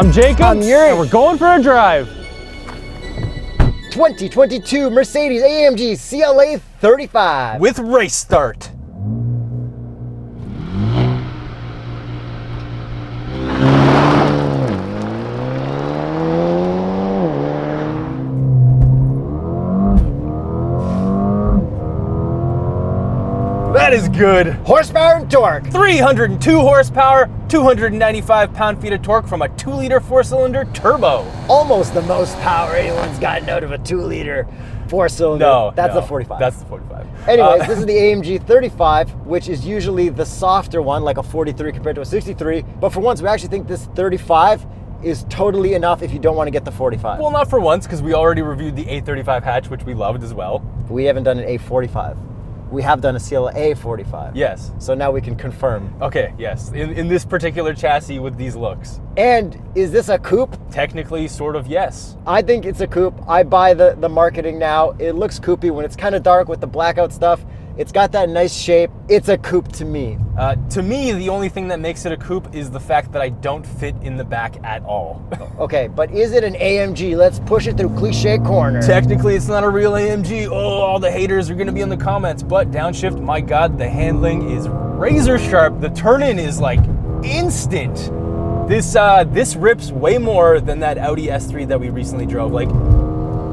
I'm Jacob. I'm Yuri. And we're going for a drive. 2022 Mercedes-AMG CLA35. With race start. That is good. Horsepower and torque. 302 horsepower, 295 pound-feet of torque from a 2-liter 4-cylinder turbo. Almost the most power anyone's gotten out of a 2-liter 4-cylinder. No, that's no, the 45. That's the 45. Anyways, this is the AMG 35, which is usually the softer one, like a 43 compared to a 63. But for once, we actually think this 35 is totally enough if you don't want to get the 45. Well, not for once, because we already reviewed the A35 hatch, which we loved as well. We haven't done an A45. We have done a CLA 45. Yes. So now we can confirm. Okay, yes. In this particular chassis with these looks. And is this a coupe? Technically, sort of, yes. I think it's a coupe. I buy the marketing now. It looks coupey when it's kind of dark with the blackout stuff. It's got that nice shape. It's a coupe to me. To me, the only thing that makes it a coupe is the fact that I don't fit in the back at all. Okay, but is it an AMG? Let's push it through cliche corner. Technically, it's not a real AMG. Oh, all the haters are gonna be in the comments. But downshift, my God, the handling is razor sharp. The turn-in is like instant. This rips way more than that Audi S3 that we recently drove. Like,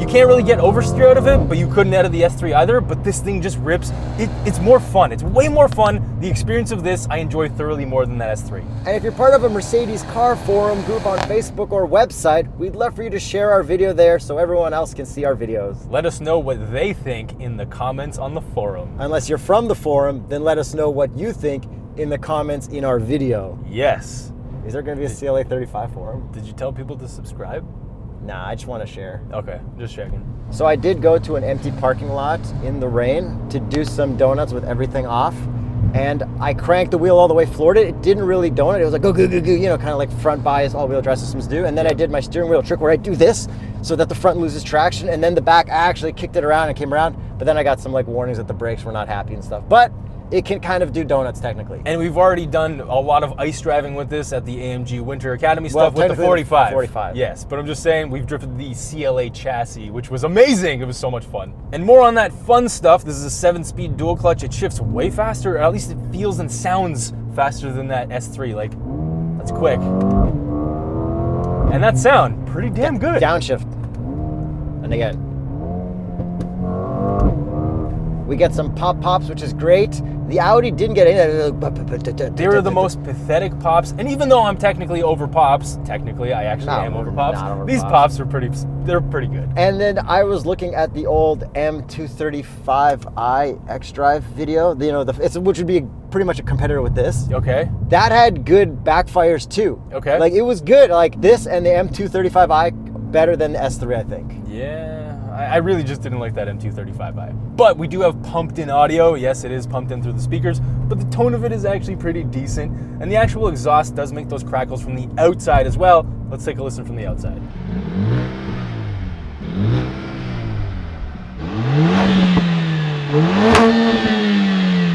you can't really get oversteer out of it, but you couldn't out of the S3 either, but this thing just rips. It's more fun. It's way more fun. The experience of this, I enjoy thoroughly more than that S3. And if you're part of a Mercedes car forum group on Facebook or website, we'd love for you to share our video there so everyone else can see our videos. Let us know what they think in the comments on the forum. Unless you're from the forum, then let us know what you think in the comments in our video. Yes. Is there gonna be a CLA 35 forum? Did you tell people to subscribe? Nah, I just want to share. Okay, just checking. So I did go to an empty parking lot in the rain to do some donuts with everything off. And I cranked the wheel all the way, floored it. It didn't really donut. It was like, go, go, go, go, you know, kind of like front bias all-wheel drive systems do. And then I did my steering wheel trick where I do this so that the front loses traction. And then the back, I actually kicked it around and came around. But then I got some like warnings that the brakes were not happy and stuff. But it can kind of do donuts technically. And we've already done a lot of ice driving with this at the AMG Winter Academy stuff with the 45. 45. Yes, but I'm just saying we've drifted the CLA chassis, which was amazing. It was so much fun. And more on that fun stuff, this is a 7-speed dual clutch. It shifts way faster, or at least it feels and sounds faster than that S3. Like, that's quick. And that sound, pretty damn good. Downshift. And again. We get some pops, which is great. The Audi didn't get any of that. They were the most pathetic pops, and even though I'm technically over pops, technically I actually am over pops, these pops are they're pretty good. And then I was looking at the old M235i X-Drive video, you know, which would be pretty much a competitor with this. Okay. That had good backfires too. Okay. Like it was good, like this and the M235i better than the S3, I think. Yeah. I really just didn't like that M235i. But we do have pumped-in audio. Yes, it is pumped in through the speakers, but the tone of it is actually pretty decent. And the actual exhaust does make those crackles from the outside as well. Let's take a listen from the outside.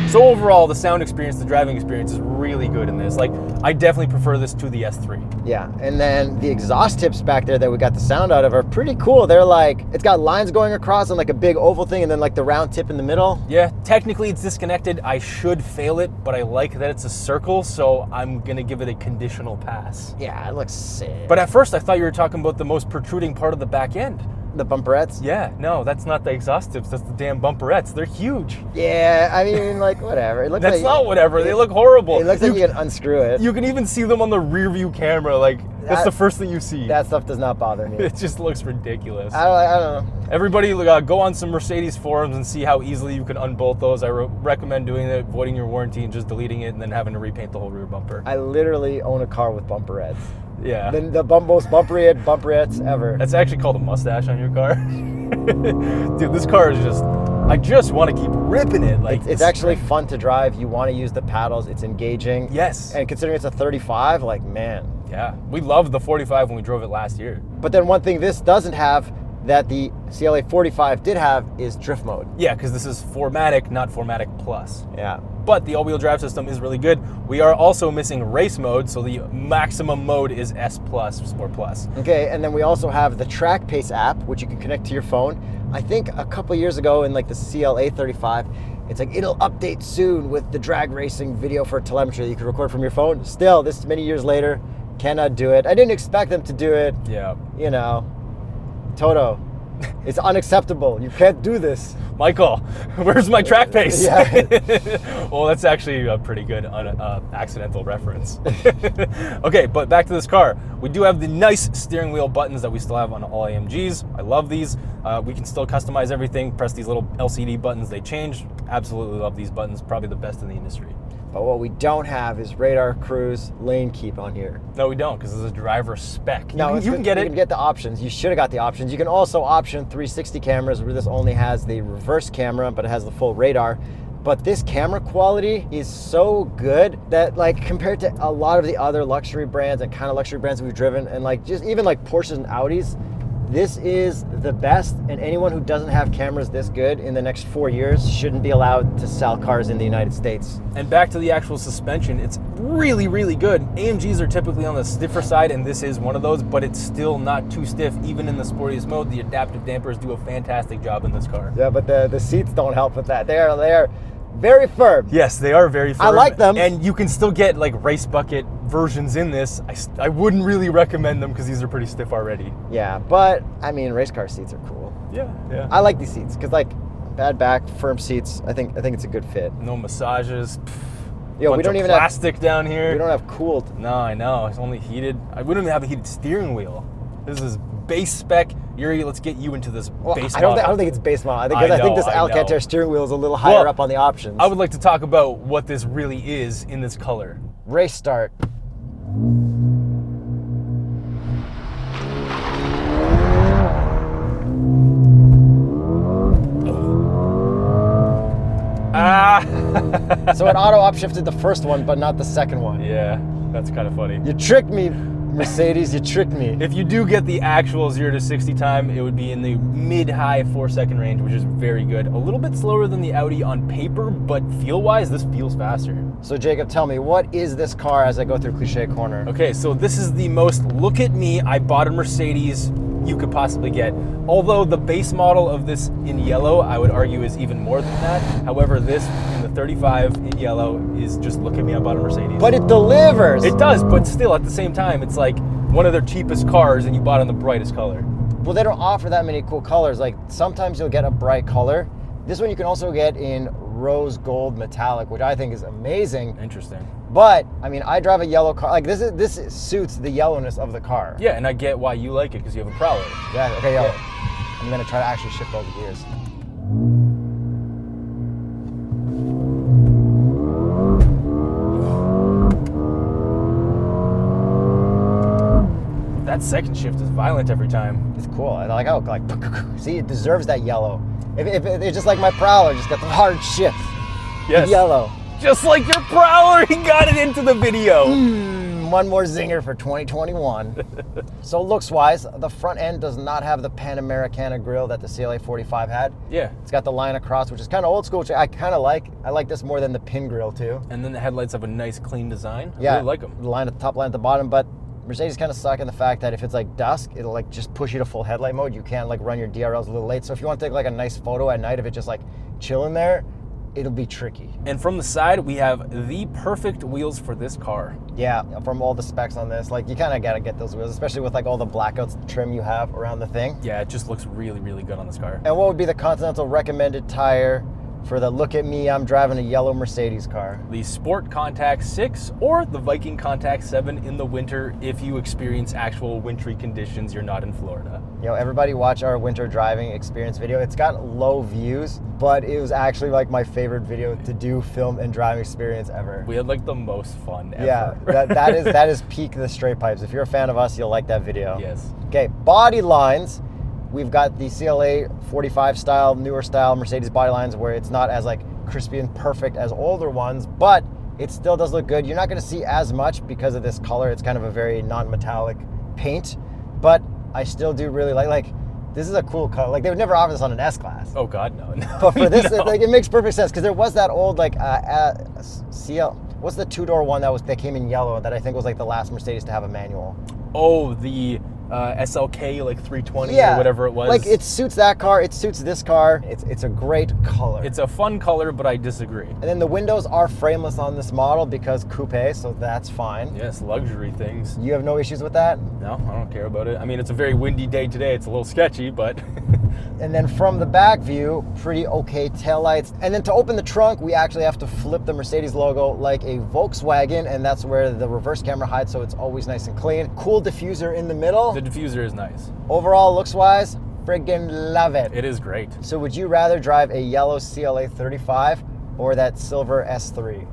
So overall, the sound experience, the driving experience is really good in this. Like, I definitely prefer this to the S3. Yeah, and then the exhaust tips back there that we got the sound out of are pretty cool. They're like, it's got lines going across and like a big oval thing and then like the round tip in the middle. Yeah, technically it's disconnected. I should fail it, but I like that it's a circle, so I'm gonna give it a conditional pass. Yeah, it looks sick. But at first I thought you were talking about the most protruding part of the back end. The bumperettes? Yeah, no, that's not the exhaust tips, that's the damn bumperettes. They're huge. Yeah, I mean, like, whatever. It looks That's like, not whatever, they look horrible. It looks like you can unscrew it. You can even see them on the rear view camera, like, that's the first thing you see. That stuff does not bother me. It just looks ridiculous. I don't know. Everybody go on some Mercedes forums and see how easily you can unbolt those. I recommend doing it, voiding your warranty and just deleting it and then having to repaint the whole rear bumper. I literally own a car with bumperettes. Yeah. The most bumperettes ever. That's actually called a mustache on your car. Dude, this car is just, I just want to keep ripping it. Like it's actually fun to drive. You want to use the paddles. It's engaging. Yes. And considering it's a 35, like, man. Yeah, we loved the 45 when we drove it last year. But then one thing this doesn't have that the CLA 45 did have is drift mode. Yeah, because this is 4MATIC, not 4MATIC Plus. Yeah. but the all-wheel drive system is really good. We are also missing race mode, so the maximum mode is S Plus or Plus. Okay, and then we also have the Track Pace app, which you can connect to your phone. I think a couple years ago in like the CLA35, it's like, it'll update soon with the drag racing video for telemetry that you can record from your phone. Still, this many years later, cannot do it. I didn't expect them to do it. Yeah. You know, Toto, it's unacceptable. You can't do this. Michael, where's my track pace? Yeah. Well, that's actually a pretty good accidental reference. Okay, but back to this car. We do have the nice steering wheel buttons that we still have on all AMGs. I love these. We can still customize everything, press these little LCD buttons, they change. Absolutely love these buttons, probably the best in the industry. But what we don't have is radar, cruise, lane keep on here. No, we don't, because it's a driver spec. No, you can get it. You can get the options. You should have got the options. You can also option 360 cameras, where this only has the reverse camera, but it has the full radar. But this camera quality is so good that, like, compared to a lot of the other luxury brands and kind of luxury brands we've driven, and like just even like Porsches and Audis, this is the best, and anyone who doesn't have cameras this good in the next 4 years shouldn't be allowed to sell cars in the United States. And back to the actual suspension, it's really, really good. AMGs are typically on the stiffer side, and this is one of those, but it's still not too stiff. Even in the sportiest mode, the adaptive dampers do a fantastic job in this car. Yeah, but the seats don't help with that. They are very firm. Yes, they are very firm. I like them. And you can still get like race bucket versions in this. I wouldn't really recommend them because these are pretty stiff already. Yeah, but I mean, race car seats are cool. Yeah. I like these seats because, like, bad back, firm seats. I think it's a good fit. No massages. Yo, we don't even have plastic down here. We don't have cooled. No, I know. It's only heated. We don't even have a heated steering wheel. This is base spec. Yuri, let's get you into this base model. I don't think it's base model. I think this Alcantara steering wheel is a little higher up on the options. I would like to talk about what this really is in this color. Race start. So it auto upshifted the first one, but not the second one. Yeah, that's kind of funny. You tricked me, Mercedes. You tricked me. If you do get the actual 0 to 60 time, it would be in the mid-high 4-second range, which is very good. A little bit slower than the Audi on paper, but feel-wise, this feels faster. So Jacob, tell me, what is this car as I go through Cliche Corner? Okay, so this is the most look at me, I bought a Mercedes you could possibly get. Although the base model of this in yellow, I would argue, is even more than that. However, this in the 35 in yellow is just look at me, I bought a Mercedes. But it delivers! It does, but still at the same time, it's like one of their cheapest cars and you bought on the brightest color. Well, they don't offer that many cool colors. Like, sometimes you'll get a bright color. This one you can also get in rose gold metallic, which I think is amazing. Interesting. But I mean, I drive a yellow car. Like, this suits the yellowness of the car. Yeah, and I get why you like it because you have a Prowler. Yeah. Okay, yo. I'm gonna try to actually shift all the gears. That second shift is violent every time. It's cool. I like how, like, see, it deserves that yellow. If it's just like my Prowler, just got the hard shift. Yes. Yellow. Just like your Prowler, he got it into the video. One more zinger for 2021. So looks-wise, the front end does not have the Panamericana grille that the CLA45 had. Yeah. It's got the line across, which is kind of old school, which I kind of like. I like this more than the pin grille too. And then the headlights have a nice clean design. I Yeah, really like them. The line at the top, line at the bottom, but Mercedes kind of suck in the fact that if it's like dusk, it'll like just push you to full headlight mode. You can't like run your DRLs a little late. So if you want to take like a nice photo at night, if it's just like chilling there, it'll be tricky. And from the side, we have the perfect wheels for this car. Yeah, from all the specs on this, like, you kind of got to get those wheels, especially with like all the blackouts trim you have around the thing. Yeah, it just looks really, really good on this car. And what would be the Continental recommended tire for the look at me, I'm driving a yellow Mercedes car? The Sport Contact 6 or the Viking Contact 7 in the winter if you experience actual wintry conditions, you're not in Florida. You know, everybody watch our winter driving experience video. It's got low views, but it was actually like my favorite video to do film and driving experience ever. We had like the most fun ever. Yeah, that is peak TheStraightPipes. If you're a fan of us, you'll like that video. Yes. Okay, body lines. We've got the CLA 45 style, newer style Mercedes body lines where it's not as like crispy and perfect as older ones, but it still does look good. You're not going to see as much because of this color. It's kind of a very non-metallic paint, but I still do really like This is a cool color. Like, they would never offer this on an S-Class. Oh God, no. But for this, No. it makes perfect sense because there was that old like CL. What's the two-door one that came in yellow that I think was like the last Mercedes to have a manual? Oh, the SLK like 320 or whatever it was. Like, it suits that car. It suits this car. It's a great color. It's a fun color, but I disagree. And then the windows are frameless on this model because coupe, so that's fine. Yes, luxury things. You have no issues with that? No, I don't care about it. I mean, it's a very windy day today. It's a little sketchy, but And then from the back view, pretty okay taillights. And then to open the trunk, we actually have to flip the Mercedes logo like a Volkswagen, and that's where the reverse camera hides, so it's always nice and clean. Cool diffuser in the middle. the diffuser is nice. Overall, looks-wise, friggin' love it. It is great. So would you rather drive a yellow CLA35 or that silver S3?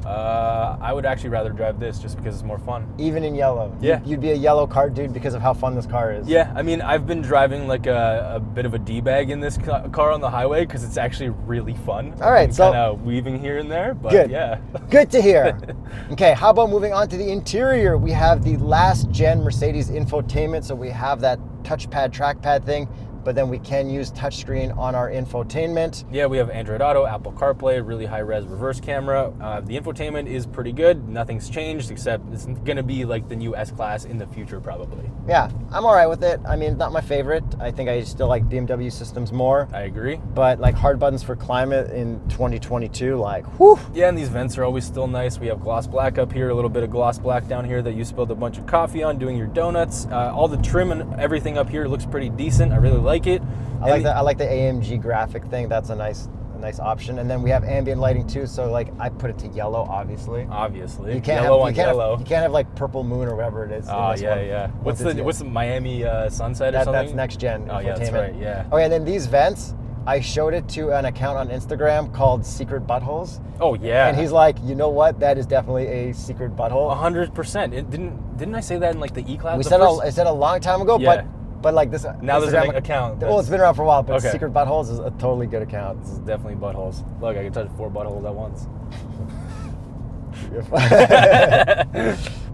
I would actually rather drive this just because it's more fun. Even in yellow? Yeah. You'd be a yellow car dude because of how fun this car is? Yeah, I mean, I've been driving like a bit of a D-bag in this car on the highway because it's actually really fun. All right, so kind of weaving here and there, but good. yeah. Good to hear. Okay, how about moving on to the interior? We have the last gen Mercedes infotainment, so we have that touchpad, trackpad thing, but then we can use touchscreen on our infotainment. Yeah, we have Android Auto, Apple CarPlay, really high-res reverse camera. The infotainment is pretty good. Nothing's changed, except it's going to be like the new S-Class in the future, probably. Yeah, I'm all right with it. I mean, not my favorite. I think I still like BMW systems more. I agree. But like hard buttons for climate in 2022, like, whew. Yeah, and these vents are always still nice. We have gloss black up here, a little bit of gloss black down here that you spilled a bunch of coffee on doing your donuts. All the trim and everything up here looks pretty decent. I really like it. I like the AMG graphic thing. That's a nice option. And then we have ambient lighting too. So like I put it to yellow, obviously. Obviously, You can't yellow have, on you can't yellow. you can't have like purple moon or whatever it is. Oh yeah. What's the Miami sunset or something? That's next gen. Oh yeah, that's infotainment. right. Yeah. Okay, and then these vents, I showed it to an account on Instagram called Secret Buttholes. Oh yeah. And he's like, you know what? That is definitely a secret butthole. 100%. Didn't I say that in like the E-Class? I said a long time ago, Yeah. but like this. Now there's Instagram an account. Well, it's been around for a while, but Okay. Secret Buttholes is a totally good account. This is definitely buttholes. Look, I can touch 4 buttholes at once.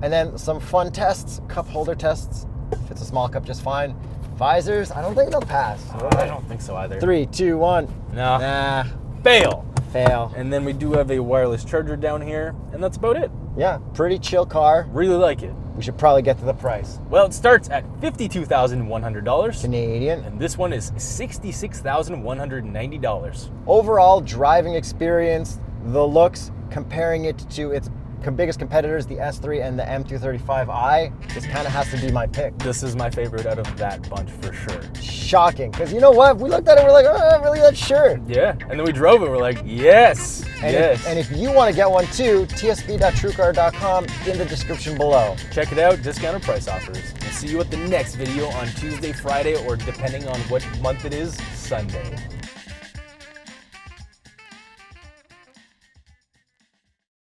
And then some fun tests, cup holder tests. If it's a small cup, just fine. Visors, I don't think they'll pass. I don't think so either. 3, 2, 1. No. Nah, Fail. fail. And then we do have a wireless charger down here, and that's about it. Yeah, pretty chill car. Really like it. We should probably get to the price. Well, it starts at $52,100, Canadian. and this one is $66,190. Overall driving experience, the looks, comparing it to its biggest competitors, the S3 and the M235i, this kind of has to be my pick. This is my favorite out of that bunch for sure. Shocking, because you know what? We looked at it, we're like, oh, really, that's sure. Yeah, and then we drove it, we're like, yes, And, yes. and if you want to get one too, tsp.truecar.com in the description below. Check it out, discounted price offers. We'll see you at the next video on Tuesday, Friday, or depending on what month it is, Sunday.